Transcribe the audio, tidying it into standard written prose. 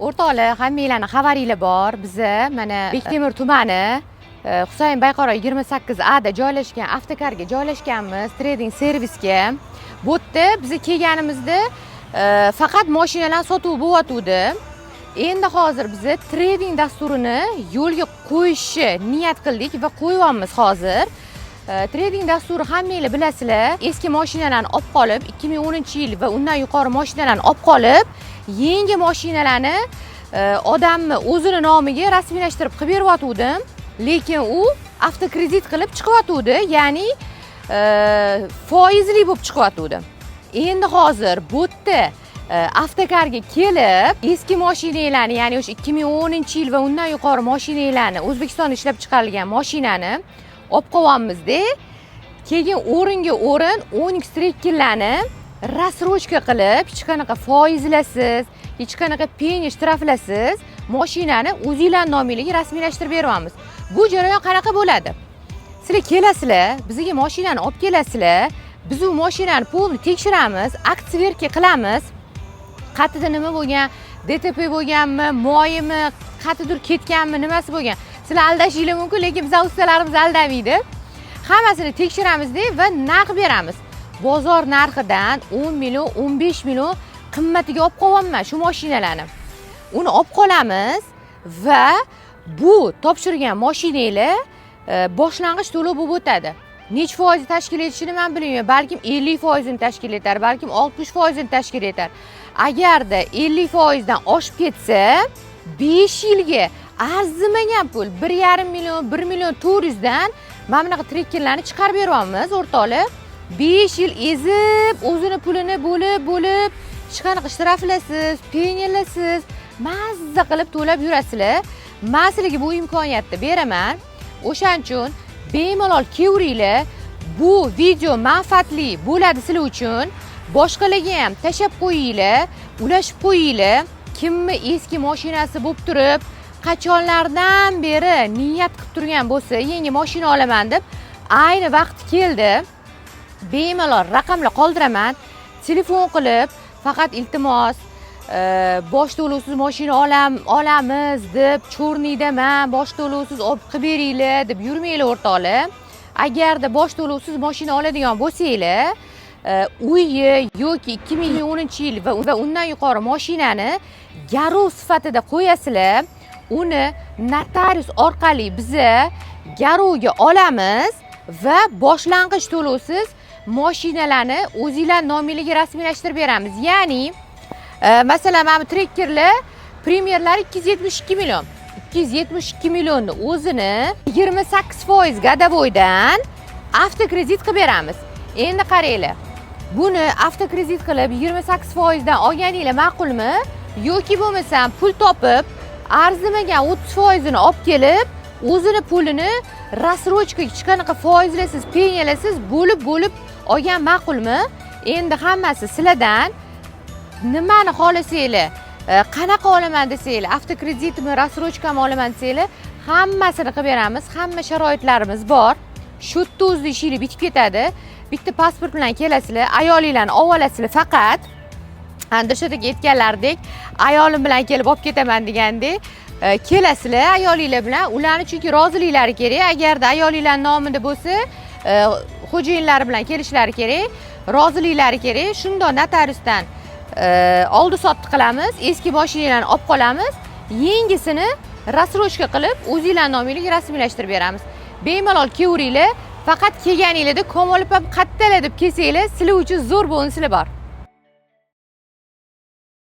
O'rtoqlar, hammanglarning xabaringlar bor. Biza mana Bektemir tumani Husayn Bayqaro 28A da joylashgan avtokarga joylashganmiz, trading servisga. Bu yerda biz kelganimizda faqat mashinalar sotuv bo'lyotdi. Endi hozir biz trading dasturini yo'lga qo'yishni niyat qildik va qo'yyapmiz hozir. Trading dasturi hammanglar bilasizlar. Eski mashinalarni olib qolib, 2010-yil va undan yuqori mashinalarni olib qolib, yangi mashinalarni odamni o'zini nomiga rasmiylashtirib qilib beryotgandim. Lekin u avtokredit qilib chiqyotgandi, ya'ni foizli bo'lib chiqyotgandi. Endi hozir bu yerda avtokarga kelib, eski mashinalarni, ya'ni o'sha 2010-yil va undan yuqori mashinalarni, O'zbekistonda ishlab chiqarilgan mashinani olib qo'yamizda, keyin o'ringa o'rin Onyx Trekkerlarni rasrochka qilib, hech qanaqa foizlasiz, hech qanaqa penya shtraflasiz mashinani o'zingizlar nomingizga rasmiylashtirib beramiz. Bu jarayon qanaqa bo'ladi? Sizlar kelasizlar, bizga mashinani olib kelasizlar, biz u mashinani polni tekshiramiz, aktverka qilamiz. Qatida nima bo'lgan, DTP bo'lganmi, moyimi, qatidir ketganmi, nimasi bo'lgan. Sizlar aldashinglar mumkin, lekin biz ustalarimiz aldamaydi. Hammasini tekshiramizda va narx beramiz. Bozor narxidan 10 million, 15 million qimmatiga olib qo'yaman shu mashinalarni. Uni olib qolamiz va bu topshirgan mashinanglar boshlang'ich to'lov bo'lib o'tadi. Necha foiz tashkil etishini men bilmayman. Balkim 50% ni tashkil etar, balkim 60% ni tashkil etar. Agarda 50% dan oshib ketsa, 5 yilga arzimagan pul 1,5 million, 1 million 400 dan mana bunaqa trekkerlarni chiqarib beryapmiz, o'rtoqlar. 5 yil ezib, o'zini pulini bo'lib, hech qanaqa shtraflasiz, penyalasiz, mazza qilib to'lab yurasizlar. Men sizlarga bu imkoniyatni beraman. O'shaning uchun bemalol kelavringlar. Bu video manfaatli bo'ladi sizlar uchun. Boshqalarga ham tashab qo'yinglar, ulashib qo'yinglar. Kimni eski mashinasi bo'lib turib, qachonlardan beri niyat qilib turgan bo'lsa, yangi mashina olaman deb, ayni vaqti keldi. Bemalol raqamlar qoldiraman. Telefon qilib, faqat iltimos, bosh to'lovsiz mashina olamiz deb, cho'rniydaman, bosh to'lovsiz olib qilib beringlar deb yurmanglar, o'rtoqlar. Agarda bosh to'lovsiz mashina oladigan bo'lsanglar, uyi yoki 2010-yil va undan yuqori mashinani garov sifatida qo'yasizlar. Uni notarius orqali biza garovga olamiz va boshlang'ich to'lovsiz mashinalarni o'zingizlar nomingizga rasmiylashtirib beramiz. Ya'ni masalan, mana bu trekkerlar premyerlari 272 million. 272 millionni o'zini 28% godovoydan avtokredit qilib beramiz. Endi qaranglar. Buni avtokredit qilib 28% dan olganinglar ma'qulmi? Yoki bo'lmasam pul topib, arzimagan 30% ni olib kelib, o'zini pulini rasrochka, hech qanaqa foizlasiz, penyalasiz bo'lib olgan ma'qulmi? Endi hammasi sizlardan. Nimani xohlasanglar, qanaqa olaman desanglar, avtokreditmi, rasrochkami olaman desanglar, hammasini qilib beramiz. Hamma sharoitlarimiz bor. Shu yerda o'zida ishinglar bitib ketadi. Bitta pasport bilan kelasizlar, ayolinglarni olib olasizlar faqat. Andashadagi aytganlardek, ayolim bilan kelib olib ketaman degandek, kelasizlar ayolinglar bilan. Ularni chunki roziliklari kerak. Agarda ayolinglar nomida bo'lsa, xo'jayinlari bilan kelishlari kerak, roziliklari kerak. Shunda notariusdan oldi sotdi qilamiz, eski mashinalarni olib qolamiz, yangisini rasrochka qilib o'zingizlar nomingizga rasmiylashtirib beramiz. Bemalol kelavringlar, faqat kelganinglarda Komolopam qattalar deb kelsanglar, sizlar uchun zo'r bonuslar bor.